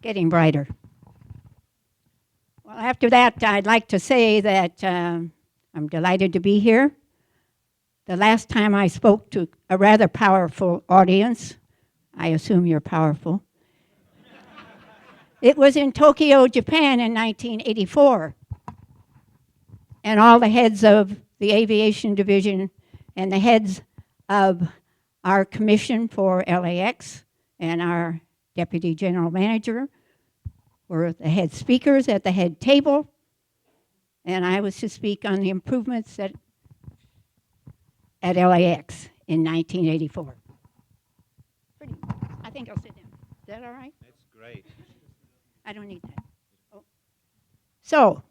getting brighter. Well, after that, I'd like to say that I'm delighted to be here. The last time I spoke to a rather powerful audience, I assume you're powerful, it was in Tokyo, Japan in 1984. And all the heads of the aviation division and the heads of our commission for LAX and our deputy general manager were the head speakers at the head table, and I was to speak on the improvements at LAX in 1984. I think I'll sit down. Is that all right? That's great. I don't need that. Oh. So,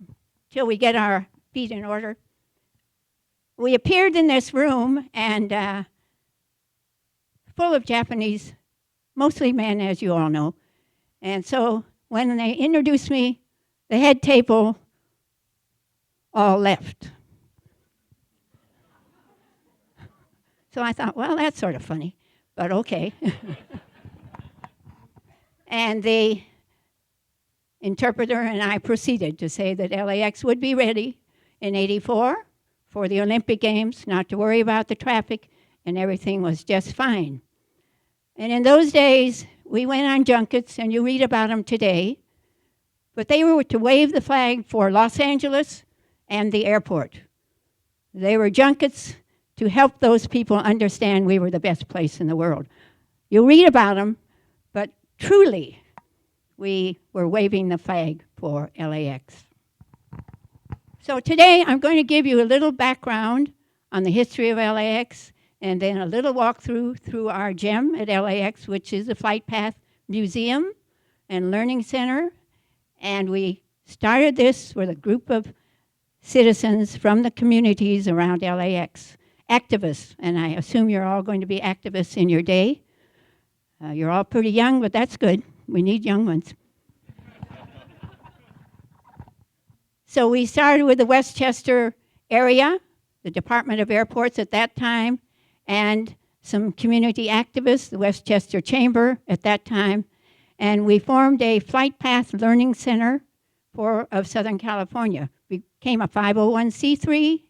till we get our feet in order, we appeared in this room and full of Japanese, mostly men, as you all know. And so when they introduced me, the head table all left. So I thought, well, that's sort of funny, but okay. And the interpreter and I proceeded to say that LAX would be ready in '84 for the Olympic Games, not to worry about the traffic, and everything was just fine. And in those days, we went on junkets, and you read about them today, but they were to wave the flag for Los Angeles and the airport. They were junkets to help those people understand we were the best place in the world. You read about them, but truly, we were waving the flag for LAX. So today, I'm going to give you a little background on the history of LAX, and then a little walkthrough through our gem at LAX, which is the Flight Path Museum and Learning Center. And we started this with a group of citizens from the communities around LAX, activists, and I assume you're all going to be activists in your day. You're all pretty young, but that's good. We need young ones. So we started with the Westchester area, the Department of Airports at that time, and some community activists, the Westchester Chamber at that time, and we formed a Flight Path Learning Center of Southern California. We became a 501c3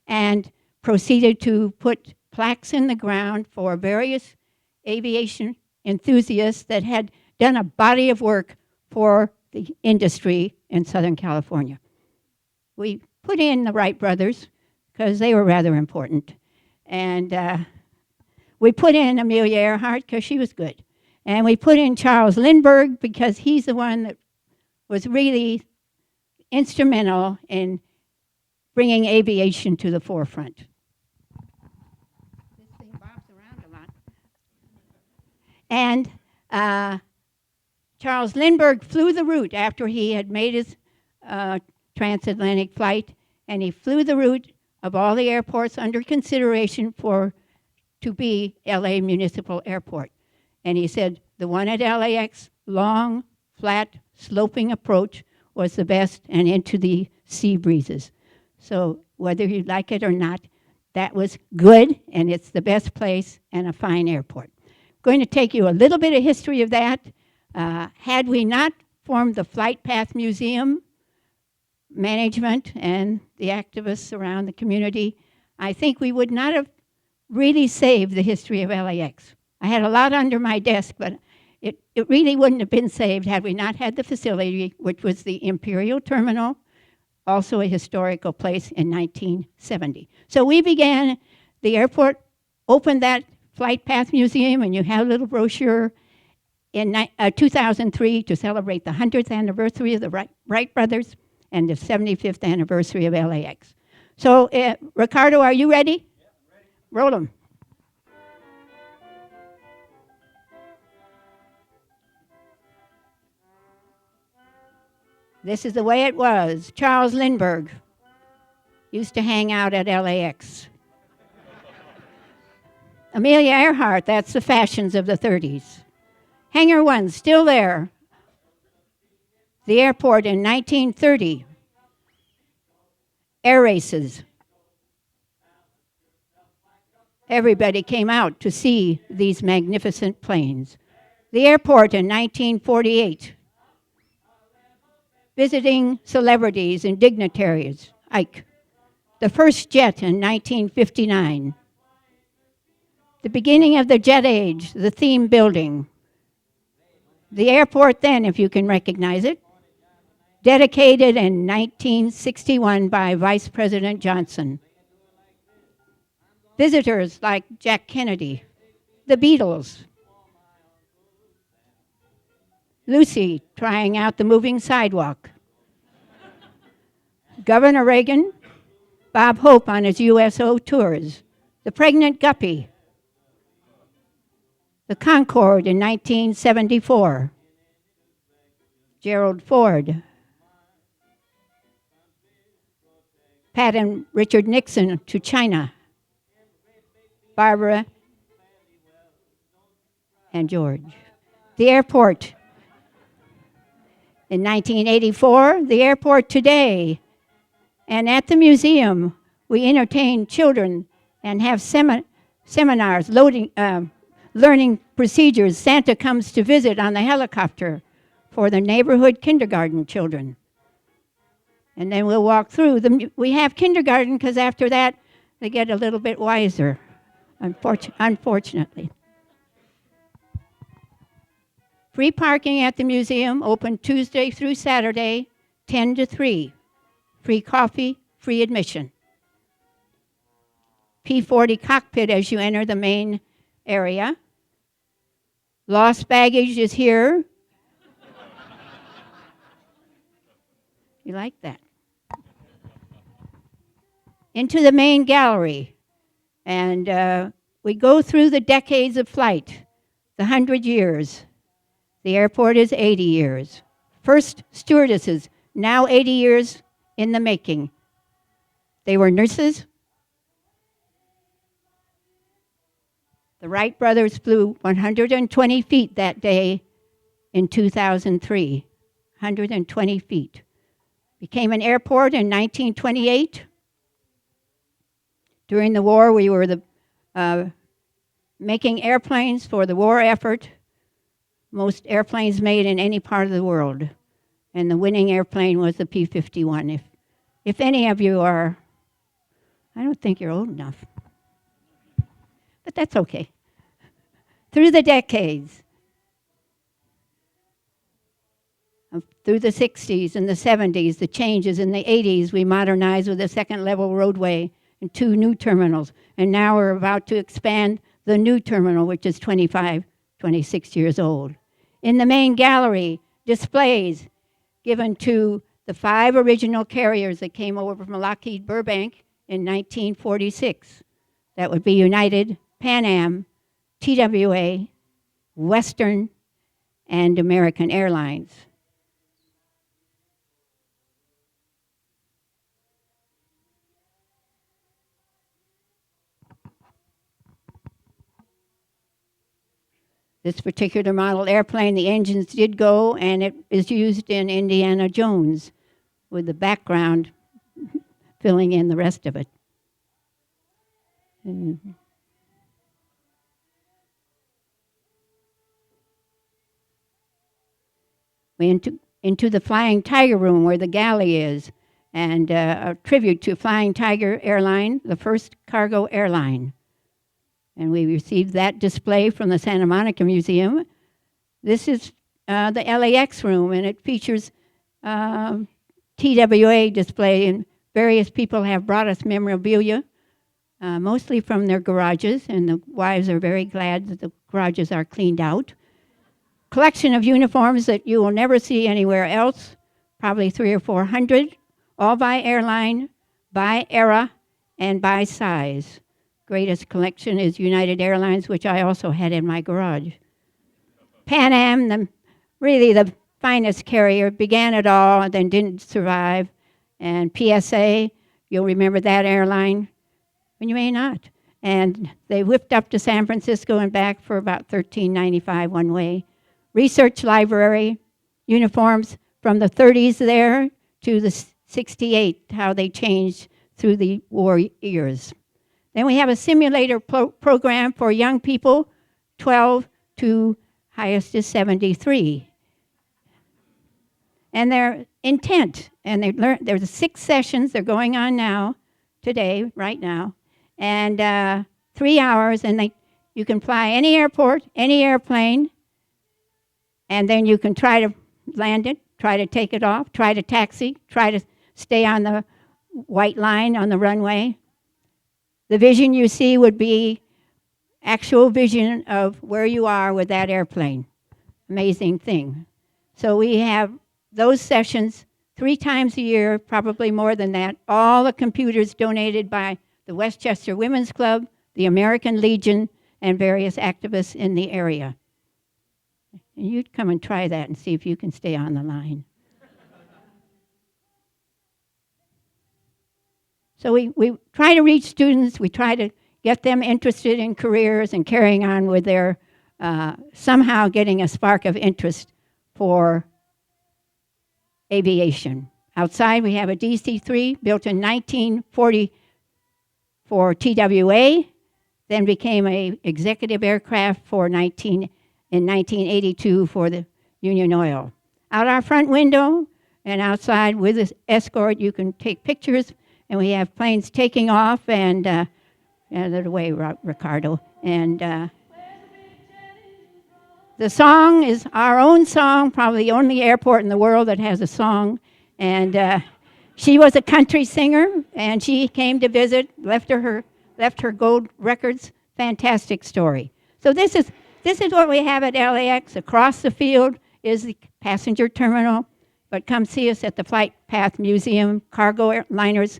and proceeded to put plaques in the ground for various aviation enthusiasts that had done a body of work for the industry in Southern California. We put in the Wright brothers because they were rather important. And we put in Amelia Earhart because she was good. And we put in Charles Lindbergh because he's the one that was really instrumental in bringing aviation to the forefront. This thing bobs around a lot. And Charles Lindbergh flew the route after he had made his transatlantic flight, and he flew the route of all the airports under consideration to be LA Municipal Airport. And he said the one at LAX, long, flat, sloping approach was the best, and into the sea breezes. So whether you like it or not, that was good, and it's the best place and a fine airport. Going to take you a little bit of history of that. Had we not formed the Flight Path Museum, management and the activists around the community, I think we would not have really saved the history of LAX. I had a lot under my desk, but it really wouldn't have been saved had we not had the facility, which was the Imperial Terminal, also a historical place, in 1970. So we began, the airport opened that Flight Path Museum, and you have a little brochure in 2003 to celebrate the 100th anniversary of the Wright brothers and the 75th anniversary of LAX. So, Ricardo, are you ready? Yeah, I'm ready. Roll them. This is the way it was. Charles Lindbergh used to hang out at LAX. Amelia Earhart, that's the fashions of the 30s. Hangar 1, still there. The airport in 1930. Air races. Everybody came out to see these magnificent planes. The airport in 1948. visiting celebrities and dignitaries, Ike. The first jet in 1959. The beginning of the jet age, the theme building. The airport then, if you can recognize it, dedicated in 1961 by Vice President Johnson. Visitors like Jack Kennedy, the Beatles, Lucy trying out the moving sidewalk, Governor Reagan, Bob Hope on his USO tours, the pregnant Guppy, the Concorde in 1974, Gerald Ford, Pat and Richard Nixon to China, Barbara and George. The airport in 1984, the airport today, and at the museum, we entertain children and have seminars, learning procedures. Santa comes to visit on the helicopter for the neighborhood kindergarten children. And then we'll walk through. We have kindergarten because after that, they get a little bit wiser, unfortunately. Free parking at the museum, open Tuesday through Saturday, 10 to 3. Free coffee, free admission. P-40 cockpit as you enter the main area. Lost baggage is here. You like that? Into the main gallery. And we go through the decades of flight, the 100 years. The airport is 80 years. First stewardesses, now 80 years in the making. They were nurses. The Wright brothers flew 120 feet that day in 2003. 120 feet. Became an airport in 1928. During the war, we were making airplanes for the war effort. Most airplanes made in any part of the world. And the winning airplane was the P-51. If any of you are, I don't think you're old enough. But that's okay. Through the decades, through the 60s and the 70s, the changes in the 80s, we modernized with a second level roadway and 2 new terminals. And now we're about to expand the new terminal, which is 26 years old. In the main gallery, displays given to the 5 original carriers that came over from Lockheed Burbank in 1946. That would be United, Pan Am, TWA, Western, and American Airlines. This particular model airplane, the engines did go, and it is used in Indiana Jones, with the background filling in the rest of it. And we into the Flying Tiger room where the galley is, and a tribute to Flying Tiger Airline, the first cargo airline. And we received that display from the Santa Monica Museum. This is the LAX room, and it features TWA display, and various people have brought us memorabilia, mostly from their garages, and the wives are very glad that the garages are cleaned out. Collection of uniforms that you will never see anywhere else, probably 300 or 400, all by airline, by era, and by size. Greatest collection is United Airlines, which I also had in my garage. Pan Am, really the finest carrier, began it all, then didn't survive. And PSA, you'll remember that airline, and you may not. And they whipped up to San Francisco and back for about $13.95 one way. Research library, uniforms from the 30s there to the 68, how they changed through the war years. Then we have a simulator program for young people, 12 to highest is 73. And intent. And there's 6 sessions. They're going on now, today, right now. And 3 hours, and you can fly any airport, any airplane, and then you can try to land it, try to take it off, try to taxi, try to stay on the white line on the runway. The vision you see would be actual vision of where you are with that airplane. Amazing thing. So we have those sessions 3 times a year, probably more than that. All the computers donated by the Westchester Women's Club, the American Legion, and various activists in the area. And you'd come and try that and see if you can stay on the line. So we try to reach students. We try to get them interested in careers and carrying on with their, somehow getting a spark of interest for aviation. Outside we have a DC-3 built in 1940 for TWA, then became an executive aircraft in 1982 for the Union Oil. Out our front window and outside with this escort, you can take pictures, and we have planes taking off, and out of the way, Ricardo. And the song is our own song, probably the only airport in the world that has a song. And she was a country singer, and she came to visit, left her gold records. Fantastic story. So this is what we have at LAX. Across the field is the passenger terminal, but come see us at the Flight Path Museum. Cargo airliners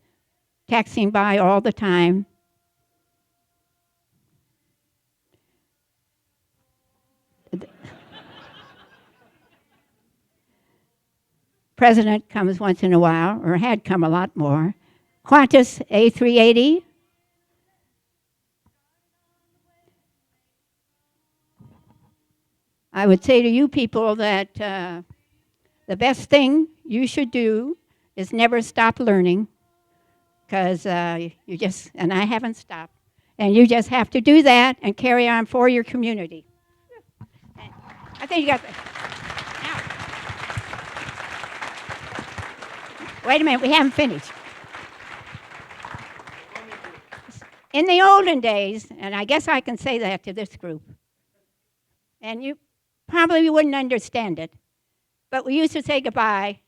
taxiing by all the time. President comes once in a while, or had come a lot more. Qantas A380. I would say to you people that the best thing you should do is never stop learning, because you just, and I haven't stopped, and you just have to do that and carry on for your community. I think you got that. Wait a minute, we haven't finished. In the olden days, and I guess I can say that to this group, and you probably wouldn't understand it, but we used to say goodbye,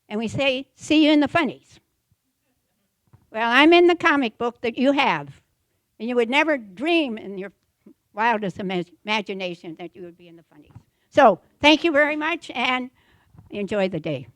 and we say, see you in the funnies. Well, I'm in the comic book that you have, and you would never dream in your wildest imagination that you would be in the funnies. So, thank you very much, and enjoy the day.